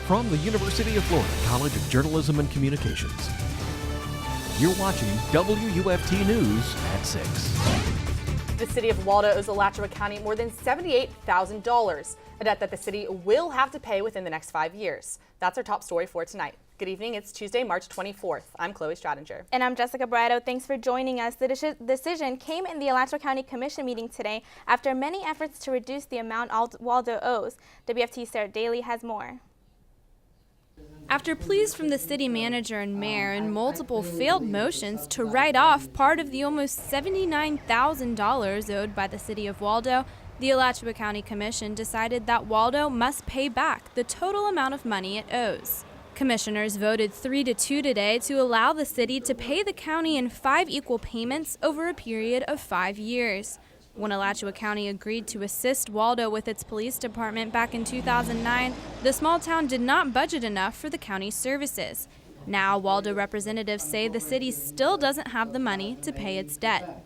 From the University of Florida College of Journalism and Communications, you're watching WUFT News at 6. The city of Waldo owes Alachua County more than $78,000, a debt that the city will have to pay within the next 5 years. That's our top story for tonight. Good evening. It's Tuesday, March 24th. I'm Chloe Stradinger. And I'm Jessica Barreto. Thanks for joining us. The decision came in the Alachua County Commission meeting today after many efforts to reduce the amount Waldo owes. WFT's Sarah Daly has more. After pleas from the city manager and mayor and multiple failed motions to write off part of the almost $79,000 owed by the city of Waldo, the Alachua County Commission decided that Waldo must pay back the total amount of money it owes. Commissioners voted 3-2 today to allow the city to pay the county in 5 equal payments over a period of 5 years. When Alachua County agreed to assist Waldo with its police department back in 2009, the small town did not budget enough for the county's services. Now, Waldo representatives say the city still doesn't have the money to pay its debt.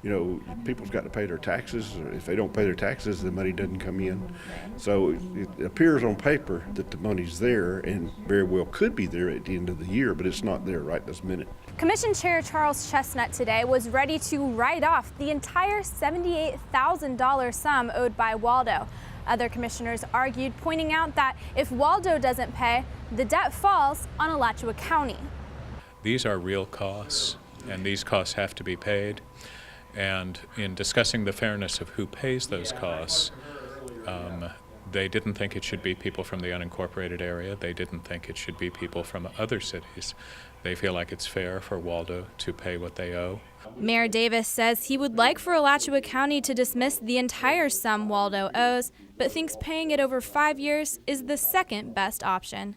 You know, people's got to pay their taxes. If they don't pay their taxes, the money doesn't come in. So it appears on paper that the money's there and very well could be there at the end of the year, but it's not there right this minute. Commission Chair Charles Chestnut today was ready to write off the entire $78,000 sum owed by Waldo. Other commissioners argued, pointing out that if Waldo doesn't pay, the debt falls on Alachua County. These are real costs, and these costs have to be paid. And in discussing the fairness of who pays those costs, they didn't think it should be people from the unincorporated area. They didn't think it should be people from other cities. They feel like it's fair for Waldo to pay what they owe. Mayor Davis says he would like for Alachua County to dismiss the entire sum Waldo owes, but thinks paying it over 5 years is the second best option.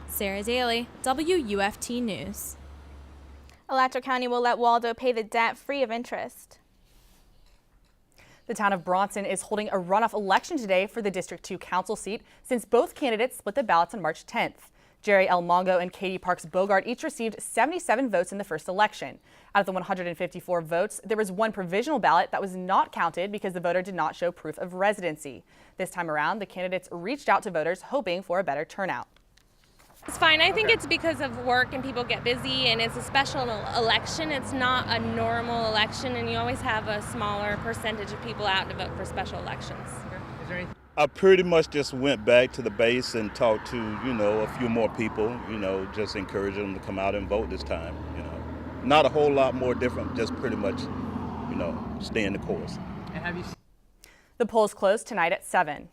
Sarah Daly, WUFT News. Alachua County will let Waldo pay the debt free of interest. The town of Bronson is holding a runoff election today for the District 2 council seat since both candidates split the ballots on March 10th. Jerry L. Mongo and Katie Parks Bogart each received 77 votes in the first election. Out of the 154 votes, there was one provisional ballot that was not counted because the voter did not show proof of residency. This time around, the candidates reached out to voters hoping for a better turnout. It's fine. I think it's because of work and people get busy and it's a special election. It's not a normal election and you always have a smaller percentage of people out to vote for special elections. I pretty much just went back to the base and talked to, a few more people, just encourage them to come out and vote this time, Not a whole lot more different, just pretty much, staying the course. The polls close tonight at 7.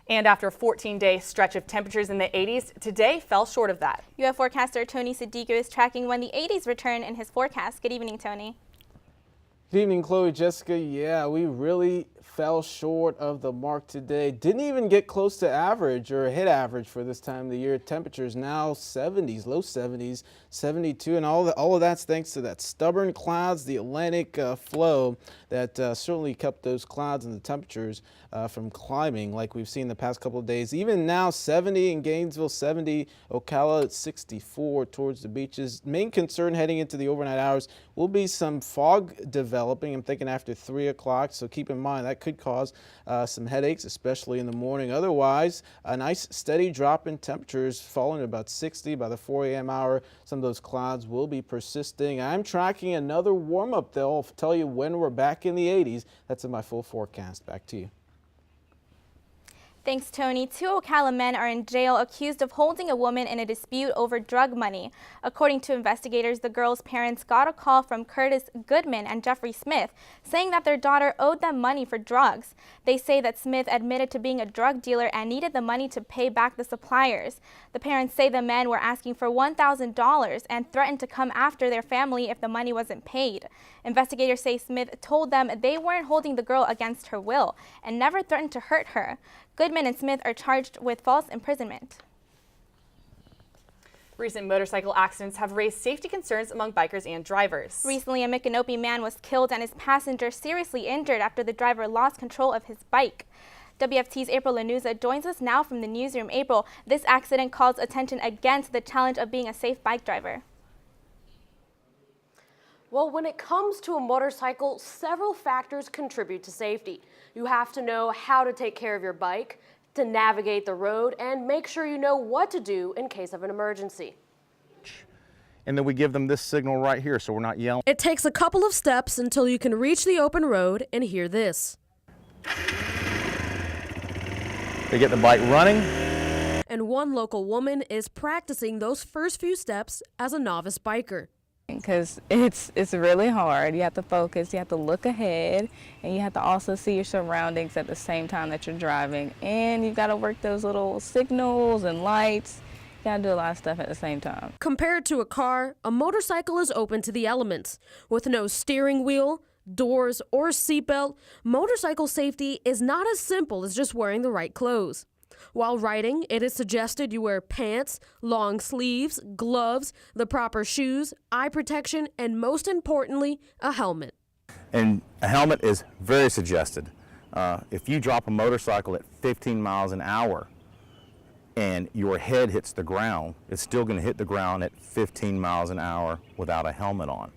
And after a 14-day stretch of temperatures in the 80s, today fell short of that. UF forecaster Tony Sadiku is tracking when the 80s return in his forecast. Good evening, Tony. Good evening, Chloe, Jessica. Yeah, we really fell short of the mark today. Didn't even get close to average or hit average for this time of the year. Temperatures now 70s, low 70s, 72, and all of that's thanks to that stubborn clouds, the Atlantic flow that certainly kept those clouds and the temperatures from climbing like we've seen the past couple of days. Even now, 70 in Gainesville, 70 Ocala, 64 towards the beaches. Main concern heading into the overnight hours will be some fog developing. I'm thinking after 3 o'clock, so keep in mind that could cause some headaches, especially in the morning. Otherwise, a nice steady drop in temperatures, falling to about 60 by the 4 a.m. hour. Some of those clouds will be persisting. I'm tracking another warm-up, though. I'll tell you when we're back in the 80s. That's in my full forecast. Back to you. Thanks, Tony. 2 Ocala men are in jail accused of holding a woman in a dispute over drug money. According to investigators, the girl's parents got a call from Curtis Goodman and Jeffrey Smith saying that their daughter owed them money for drugs. They say that Smith admitted to being a drug dealer and needed the money to pay back the suppliers. The parents say the men were asking for $1,000 and threatened to come after their family if the money wasn't paid. Investigators say Smith told them they weren't holding the girl against her will and never threatened to hurt her. Goodman and Smith are charged with false imprisonment. Recent motorcycle accidents have raised safety concerns among bikers and drivers. Recently, a Micanopy man was killed and his passenger seriously injured after the driver lost control of his bike. WFT's April Lanuza joins us now from the newsroom. April, this accident calls attention again to the challenge of being a safe bike driver. Well, when it comes to a motorcycle, several factors contribute to safety. You have to know how to take care of your bike, to navigate the road and make sure you know what to do in case of an emergency. And then we give them this signal right here so we're not yelling. It takes a couple of steps until you can reach the open road and hear this. They get the bike running. And one local woman is practicing those first few steps as a novice biker. Because it's really hard. You have to focus, you have to look ahead, and you have to also see your surroundings at the same time that you're driving. And you've got to work those little signals and lights. You got to do a lot of stuff at the same time. Compared to a car, a motorcycle is open to the elements. With no steering wheel, doors, or seatbelt, motorcycle safety is not as simple as just wearing the right clothes. While riding, it is suggested you wear pants, long sleeves, gloves, the proper shoes, eye protection, and most importantly, a helmet. And a helmet is very suggested. If you drop a motorcycle at 15 miles an hour and your head hits the ground, it's still going to hit the ground at 15 miles an hour without a helmet on.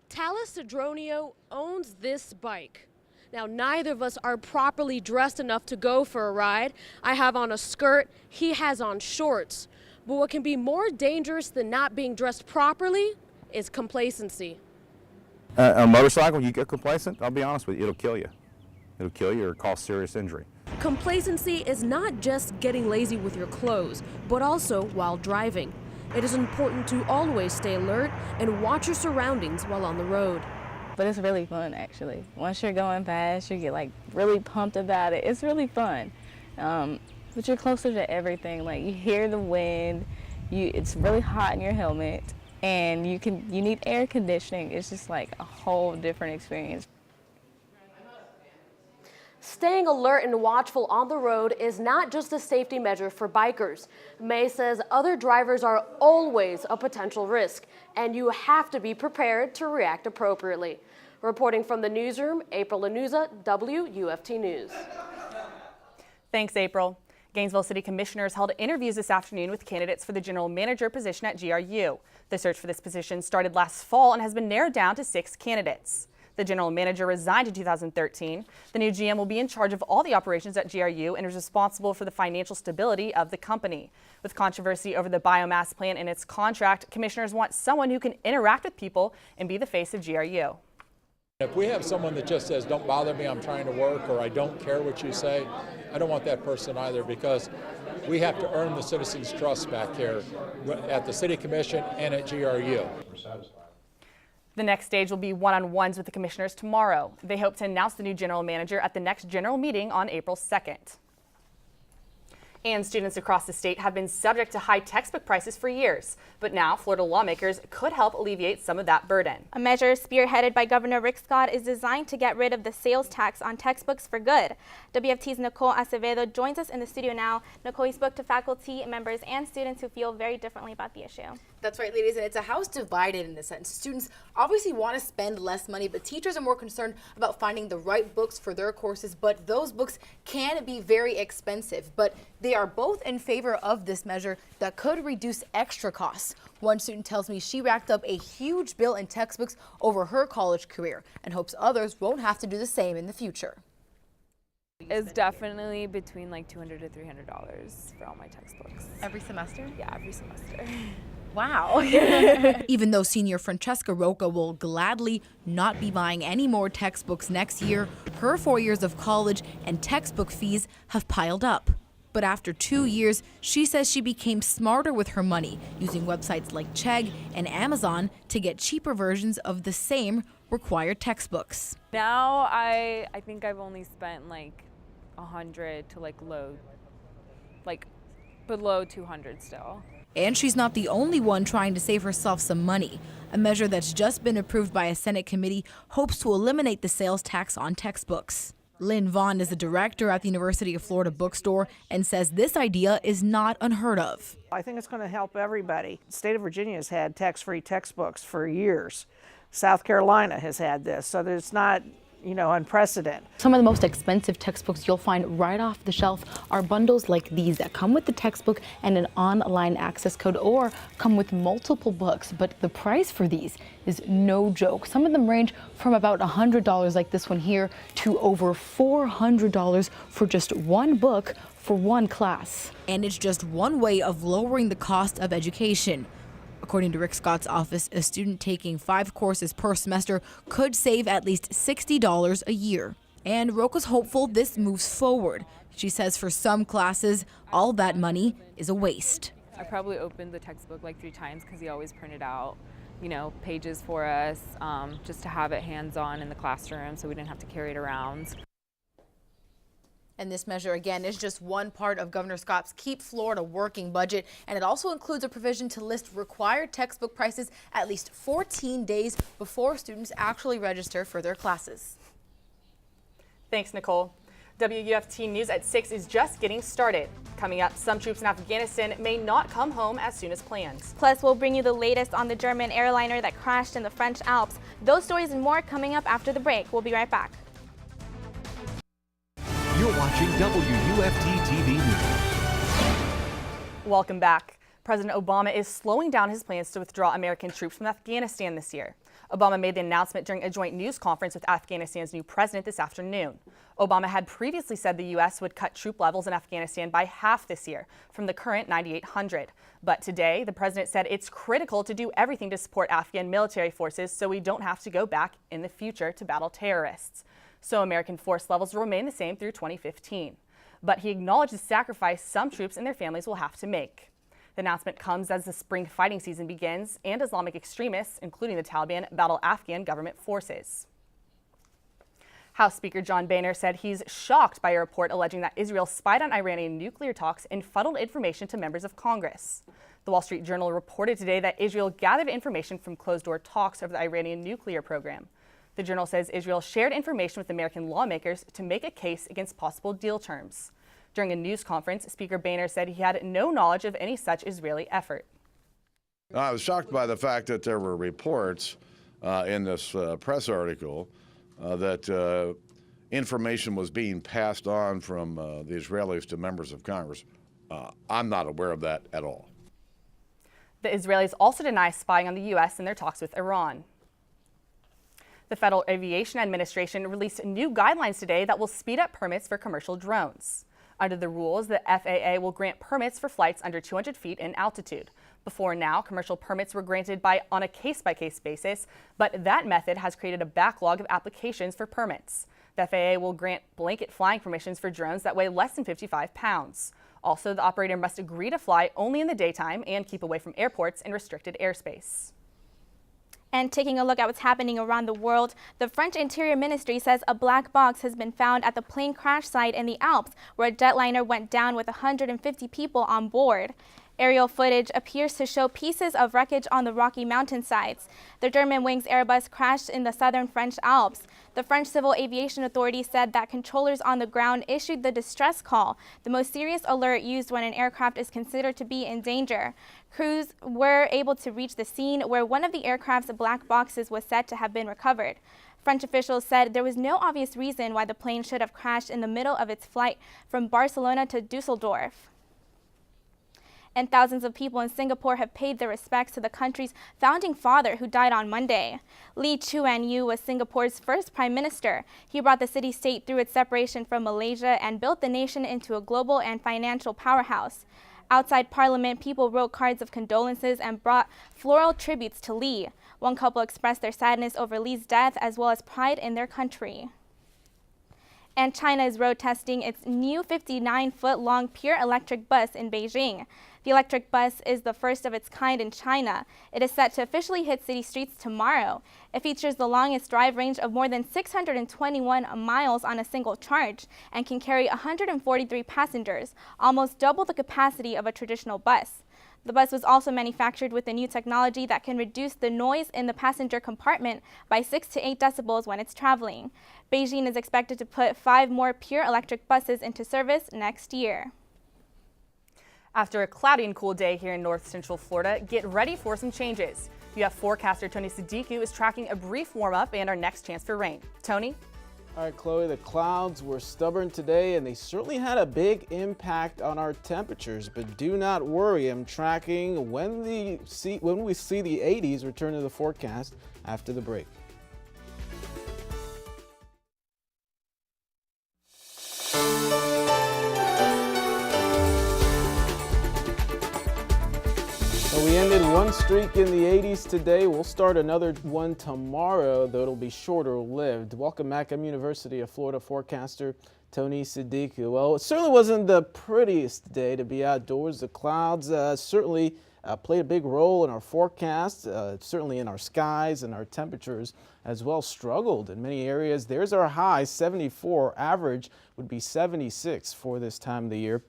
Talis Cedronio owns this bike. Now, neither of us are properly dressed enough to go for a ride. I have on a skirt, he has on shorts. But what can be more dangerous than not being dressed properly is complacency. A motorcycle, you get complacent, I'll be honest with you, it'll kill you. It'll kill you or cause serious injury. Complacency is not just getting lazy with your clothes, but also while driving. It is important to always stay alert and watch your surroundings while on the road. But it's really fun, actually. Once you're going fast, you get like really pumped about it. It's really fun. But you're closer to everything. Like you hear the wind, it's really hot in your helmet, and you need air conditioning. It's just like a whole different experience. Staying alert and watchful on the road is not just a safety measure for bikers. May says other drivers are always a potential risk, and you have to be prepared to react appropriately. Reporting from the newsroom, April Lanuza, WUFT News. Thanks, April. Gainesville City Commissioners held interviews this afternoon with candidates for the general manager position at GRU. The search for this position started last fall and has been narrowed down to 6 candidates. The general manager resigned in 2013. The new GM will be in charge of all the operations at GRU and is responsible for the financial stability of the company. With controversy over the biomass plant and its contract, commissioners want someone who can interact with people and be the face of GRU. If we have someone that just says, don't bother me, I'm trying to work, or I don't care what you say, I don't want that person either, because we have to earn the citizens' trust back here at the City Commission and at GRU. The next stage will be one-on-ones with the commissioners tomorrow. They hope to announce the new general manager at the next general meeting on April 2nd. And students across the state have been subject to high textbook prices for years. But now Florida lawmakers could help alleviate some of that burden. A measure spearheaded by Governor Rick Scott is designed to get rid of the sales tax on textbooks for good. WFT's Nicole Acevedo joins us in the studio now. Nicole, you spoke to faculty, members, and students who feel very differently about the issue. That's right, ladies, and it's a house divided in a sense. Students obviously want to spend less money, but teachers are more concerned about finding the right books for their courses, but those books can be very expensive. But they are both in favor of this measure that could reduce extra costs. One student tells me she racked up a huge bill in textbooks over her college career and hopes others won't have to do the same in the future. It's definitely between like $200 to $300 for all my textbooks. Every semester? Yeah, every semester. Wow. Even though senior Francesca Rocca will gladly not be buying any more textbooks next year, her 4 years of college and textbook fees have piled up. But after 2 years, she says she became smarter with her money, using websites like Chegg and Amazon to get cheaper versions of the same required textbooks. Now I think I've only spent like 100 to below 200 still. And she's not the only one trying to save herself some money. A measure that's just been approved by a Senate committee hopes to eliminate the sales tax on textbooks. Lynn Vaughn is the director at the University of Florida bookstore and says this idea is not unheard of. I think it's going to help everybody. The state of Virginia has had tax-free textbooks for years. South Carolina has had this, so it's not, unprecedented. Some of the most expensive textbooks you'll find right off the shelf are bundles like these that come with the textbook and an online access code, or come with multiple books. But the price for these is no joke. Some of them range from about $100 like this one here to over $400 for just one book for one class. And it's just one way of lowering the cost of education. According to Rick Scott's office, a student taking 5 courses per semester could save at least $60 a year. And Roka's hopeful this moves forward. She says for some classes, all that money is a waste. I probably opened the textbook like 3 times because he always printed out, pages for us, just to have it hands-on in the classroom so we didn't have to carry it around. And this measure, again, is just one part of Governor Scott's Keep Florida Working budget, and it also includes a provision to list required textbook prices at least 14 days before students actually register for their classes. Thanks, Nicole. WUFT News at 6 is just getting started. Coming up, some troops in Afghanistan may not come home as soon as planned. Plus, we'll bring you the latest on the German airliner that crashed in the French Alps. Those stories and more coming up after the break. We'll be right back. You're watching WUFT TV News. Welcome back. President Obama is slowing down his plans to withdraw American troops from Afghanistan this year. Obama made the announcement during a joint news conference with Afghanistan's new president this afternoon. Obama had previously said the U.S. would cut troop levels in Afghanistan by half this year, from the current 9,800. But today, the president said it's critical to do everything to support Afghan military forces so we don't have to go back in the future to battle terrorists. So American force levels will remain the same through 2015. But he acknowledged the sacrifice some troops and their families will have to make. The announcement comes as the spring fighting season begins and Islamic extremists, including the Taliban, battle Afghan government forces. House Speaker John Boehner said he's shocked by a report alleging that Israel spied on Iranian nuclear talks and funneled information to members of Congress. The Wall Street Journal reported today that Israel gathered information from closed-door talks over the Iranian nuclear program. The Journal says Israel shared information with American lawmakers to make a case against possible deal terms. During a news conference, Speaker Boehner said he had no knowledge of any such Israeli effort. I was shocked by the fact that there were reports in this press article that information was being passed on from the Israelis to members of Congress. I'm not aware of that at all. The Israelis also deny spying on the U.S. in their talks with Iran. The Federal Aviation Administration released new guidelines today that will speed up permits for commercial drones. Under the rules, the FAA will grant permits for flights under 200 feet in altitude. Before now, commercial permits were granted on a case-by-case basis, but that method has created a backlog of applications for permits. The FAA will grant blanket flying permissions for drones that weigh less than 55 pounds. Also, the operator must agree to fly only in the daytime and keep away from airports and restricted airspace. And taking a look at what's happening around the world, the French Interior Ministry says a black box has been found at the plane crash site in the Alps, where a jetliner went down with 150 people on board. Aerial footage appears to show pieces of wreckage on the rocky mountainsides. The Germanwings Airbus crashed in the southern French Alps. The French Civil Aviation Authority said that controllers on the ground issued the distress call, the most serious alert used when an aircraft is considered to be in danger. Crews were able to reach the scene where one of the aircraft's black boxes was said to have been recovered. French officials said there was no obvious reason why the plane should have crashed in the middle of its flight from Barcelona to Dusseldorf. And thousands of people in Singapore have paid their respects to the country's founding father who died on Monday. Lee Kuan Yew was Singapore's first prime minister. He brought the city-state through its separation from Malaysia and built the nation into a global and financial powerhouse. Outside Parliament, people wrote cards of condolences and brought floral tributes to Lee. One couple expressed their sadness over Lee's death as well as pride in their country. And China is road testing its new 59-foot-long pure electric bus in Beijing. The electric bus is the first of its kind in China. It is set to officially hit city streets tomorrow. It features the longest drive range of more than 621 miles on a single charge and can carry 143 passengers, almost double the capacity of a traditional bus. The bus was also manufactured with a new technology that can reduce the noise in the passenger compartment by 6 to 8 decibels when it's traveling. Beijing is expected to put 5 more pure electric buses into service next year. After a cloudy and cool day here in north central Florida, get ready for some changes. UF forecaster Tony Sadiku is tracking a brief warm-up and our next chance for rain. Tony? All right, Chloe, the clouds were stubborn today and they certainly had a big impact on our temperatures, but do not worry. I'm tracking when we see the 80s return to the forecast after the break. So we ended one streak in the 80s today. We'll start another one tomorrow, though it'll be shorter lived. Welcome back. I'm University of Florida forecaster Tony Sadiku. Well, it certainly wasn't the prettiest day to be outdoors. The clouds certainly played a big role in our forecast, certainly in our skies, and our temperatures as well struggled in many areas. There's our high, 74. Average would be 76 for this time of the year.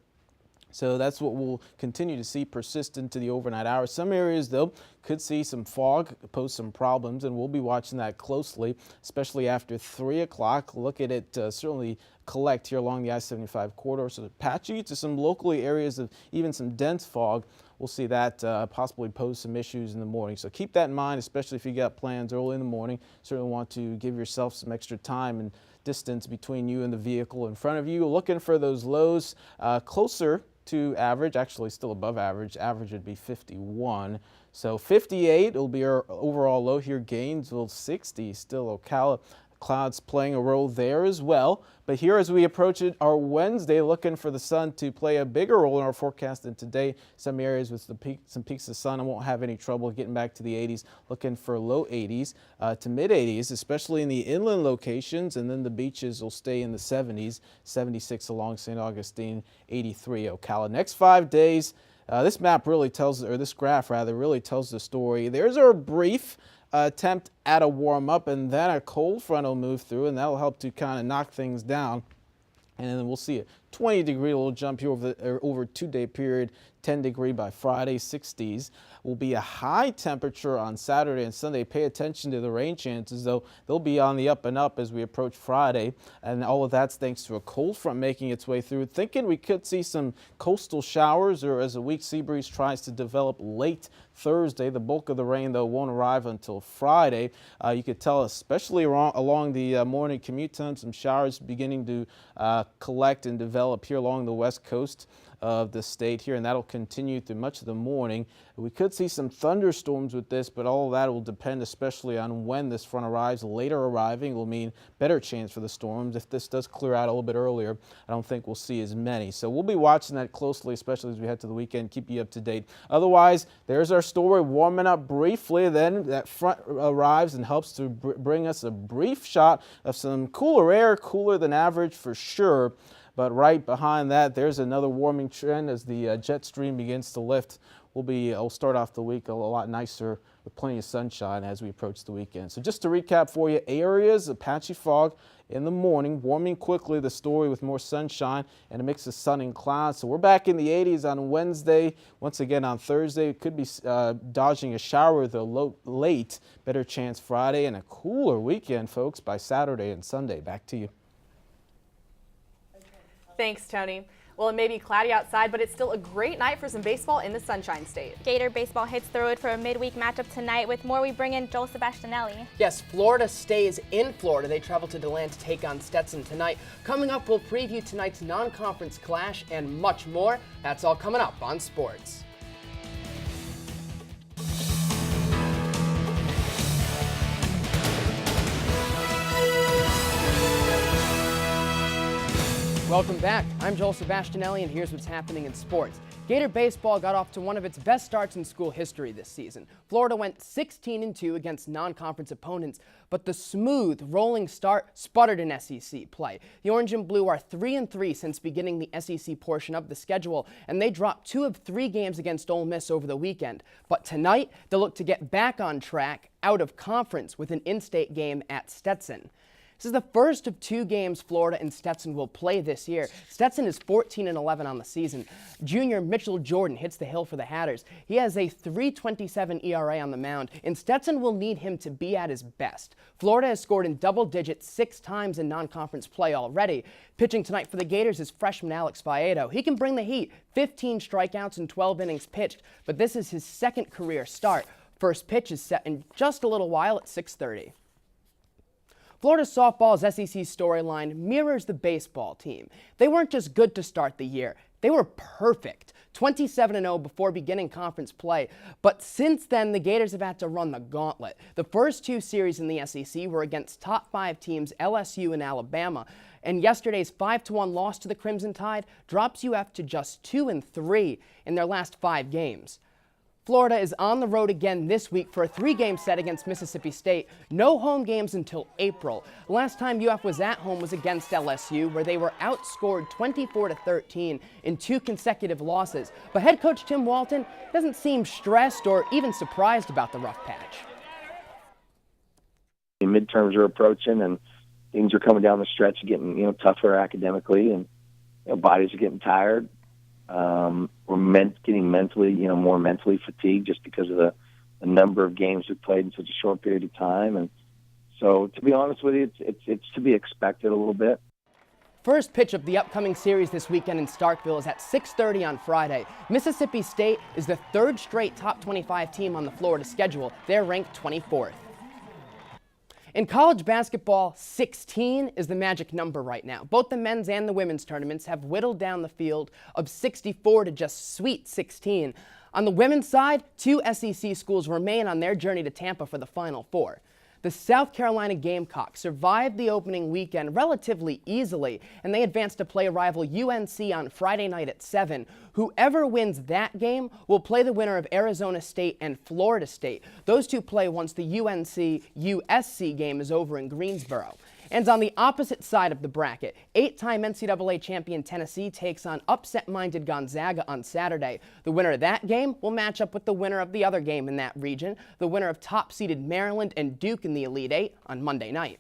So that's what we'll continue to see persist into the overnight hours. Some areas, though, could see some fog pose some problems, and we'll be watching that closely, especially after 3 o'clock. Look at it certainly collect here along the I-75 corridor. So patchy to some locally areas of even some dense fog. We'll see that possibly pose some issues in the morning. So keep that in mind, especially if you got plans early in the morning. Certainly want to give yourself some extra time and distance between you and the vehicle in front of you. Looking for those lows closer to average, actually still above average. Average would be 51. So 58 will be our overall low here. Gainesville 60, still Ocala. Clouds playing a role there as well. But here as we approach it, our Wednesday, looking for the sun to play a bigger role in our forecast than today. Some areas with some peaks of sun, I won't have any trouble getting back to the 80s. Looking for low 80s to mid 80s, especially in the inland locations. And then the beaches will stay in the 70s, 76 along St. Augustine, 83 Ocala. Next 5 days, this map really tells, or this graph rather, really tells the story. There's our brief attempt at a warm-up, and then a cold front will move through, and that'll help to kind of knock things down. And then we'll see a 20-degree little jump here over a 2-day period. 10-degree by Friday, 60s. Will be a high temperature on Saturday and Sunday. Pay attention to the rain chances, though. They'll be on the up and up as we approach Friday. And all of that's thanks to a cold front making its way through. Thinking we could see some coastal showers or as a weak sea breeze tries to develop late Thursday. The bulk of the rain, though, won't arrive until Friday. You could tell, especially along the morning commute time, some showers beginning to collect and develop here along the west coast of the state here, and that'll continue through much of the morning. We could see some thunderstorms with this, but all of that will depend especially on when this front arrives. Later arriving will mean better chance for the storms. If this does clear out a little bit earlier, I don't think we'll see as many. So we'll be watching that closely, especially as we head to the weekend, keep you up to date. Otherwise, there's our story warming up briefly. Then that front arrives and helps to bring us a brief shot of some cooler air, cooler than average for sure. But right behind that, there's another warming trend as the jet stream begins to lift. We'll start off the week a lot nicer with plenty of sunshine as we approach the weekend. So just to recap for you, areas of patchy fog in the morning, warming quickly, the story with more sunshine and a mix of sun and clouds. So we're back in the 80s on Wednesday. Once again on Thursday, could be dodging a shower though late. Better chance Friday, and a cooler weekend, folks, by Saturday and Sunday. Back to you. Thanks, Tony. Well, it may be cloudy outside, but it's still a great night for some baseball in the Sunshine State. Gator baseball hits the road for a midweek matchup tonight. With more, we bring in Joel Sebastianelli. Yes, Florida stays in Florida. They travel to DeLand to take on Stetson tonight. Coming up, we'll preview tonight's non-conference clash and much more. That's all coming up on Sports. Welcome back. I'm Joel Sebastianelli, and here's what's happening in sports. Gator baseball got off to one of its best starts in school history this season. Florida went 16-2 against non-conference opponents, but the smooth, rolling start sputtered in SEC play. The Orange and Blue are 3-3 since beginning the SEC portion of the schedule, and they dropped 2 of 3 games against Ole Miss over the weekend. But tonight, they'll look to get back on track out of conference with an in-state game at Stetson. This is the first of 2 games Florida and Stetson will play this year. Stetson is 14-11 on the season. Junior Mitchell Jordan hits the hill for the Hatters. He has a .327 ERA on the mound, and Stetson will need him to be at his best. Florida has scored in double digits 6 times in non-conference play already. Pitching tonight for the Gators is freshman Alex Faedo. He can bring the heat, 15 strikeouts and 12 innings pitched, but this is his second career start. First pitch is set in just a little while at 6:30. Florida softball's SEC storyline mirrors the baseball team. They weren't just good to start the year, they were perfect. 27-0 before beginning conference play. But since then, the Gators have had to run the gauntlet. The first 2 series in the SEC were against top 5 teams LSU and Alabama. And yesterday's 5-1 loss to the Crimson Tide drops UF to just 2-3 in their last 5 games. Florida is on the road again this week for a 3-game set against Mississippi State. No home games until April. The last time UF was at home was against LSU, where they were outscored 24-13 in 2 consecutive losses. But head coach Tim Walton doesn't seem stressed or even surprised about the rough patch. The midterms are approaching and things are coming down the stretch, getting tougher academically, and bodies are getting tired. We're getting mentally, more mentally fatigued just because of the number of games we've played in such a short period of time. And so, to be honest with you, it's to be expected a little bit. First pitch of the upcoming series this weekend in Starkville is at 6:30 on Friday. Mississippi State is the 3rd straight top 25 team on the Florida schedule. They're ranked 24th. In college basketball, 16 is the magic number right now. Both the men's and the women's tournaments have whittled down the field of 64 to just sweet 16. On the women's side, 2 SEC schools remain on their journey to Tampa for the Final Four. The South Carolina Gamecocks survived the opening weekend relatively easily, and they advanced to play rival UNC on Friday night at 7. Whoever wins that game will play the winner of Arizona State and Florida State. Those two play once the UNC-USC game is over in Greensboro. And on the opposite side of the bracket, 8-time NCAA champion Tennessee takes on upset-minded Gonzaga on Saturday. The winner of that game will match up with the winner of the other game in that region, the winner of top-seeded Maryland and Duke in the Elite Eight on Monday night.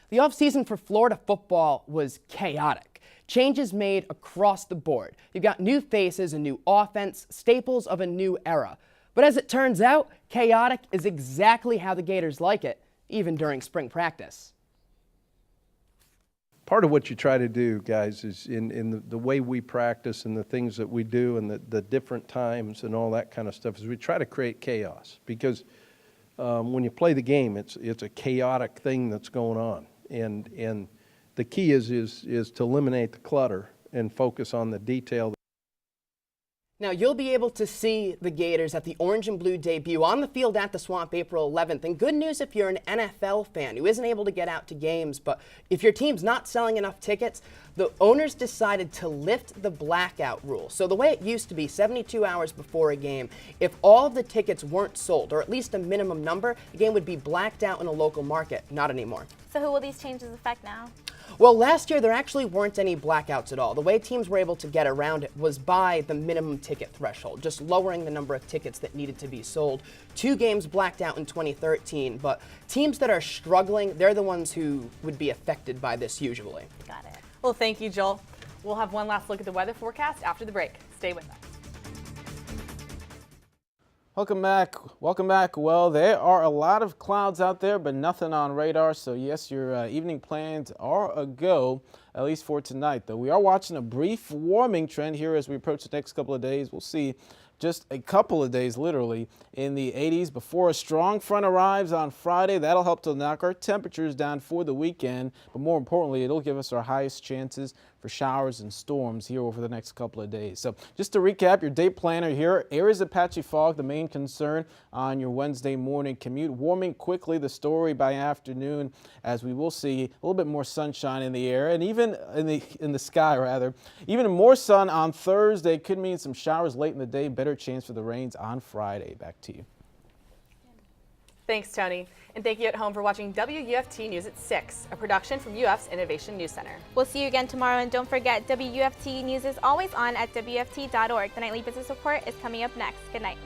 The offseason for Florida football was chaotic. Changes made across the board. You've got new faces, a new offense, staples of a new era. But as it turns out, chaotic is exactly how the Gators like it, even during spring practice. Part of what you try to do, guys, is in the way we practice and the things that we do and the different times and all that kind of stuff, is we try to create chaos. Because when you play the game, it's a chaotic thing that's going on. And the key is to eliminate the clutter and focus on the detail. Now, you'll be able to see the Gators at the Orange and Blue debut on the field at the Swamp April 11th. And good news if you're an NFL fan who isn't able to get out to games, but if your team's not selling enough tickets, the owners decided to lift the blackout rule. So the way it used to be, 72 hours before a game, if all of the tickets weren't sold, or at least a minimum number, the game would be blacked out in a local market. Not anymore. So who will these changes affect now? Well, last year there actually weren't any blackouts at all. The way teams were able to get around it was by the minimum ticket threshold, just lowering the number of tickets that needed to be sold. 2 games blacked out in 2013, but teams that are struggling, they're the ones who would be affected by this usually. Got it. Well, thank you, Joel. We'll have one last look at the weather forecast after the break. Stay with us. Welcome back. Well, there are a lot of clouds out there, but nothing on radar. So yes, your evening plans are a go, at least for tonight. Though we are watching a brief warming trend here as we approach the next couple of days. We'll see just a couple of days, literally, in the 80s before a strong front arrives on Friday. That'll help to knock our temperatures down for the weekend. But more importantly, it'll give us our highest chances for showers and storms here over the next couple of days. So just to recap your day planner here, areas of patchy fog, the main concern on your Wednesday morning commute. Warming quickly, the story by afternoon, as we will see a little bit more sunshine in the air and even in the sky rather. Even more sun on Thursday could mean some showers late in the day. Better chance for the rains on Friday. Back to you. Thanks, Tony. And thank you at home for watching WUFT News at 6, a production from UF's Innovation News Center. We'll see you again tomorrow, and don't forget, WUFT News is always on at WUFT.org. The Nightly Business Report is coming up next. Good night.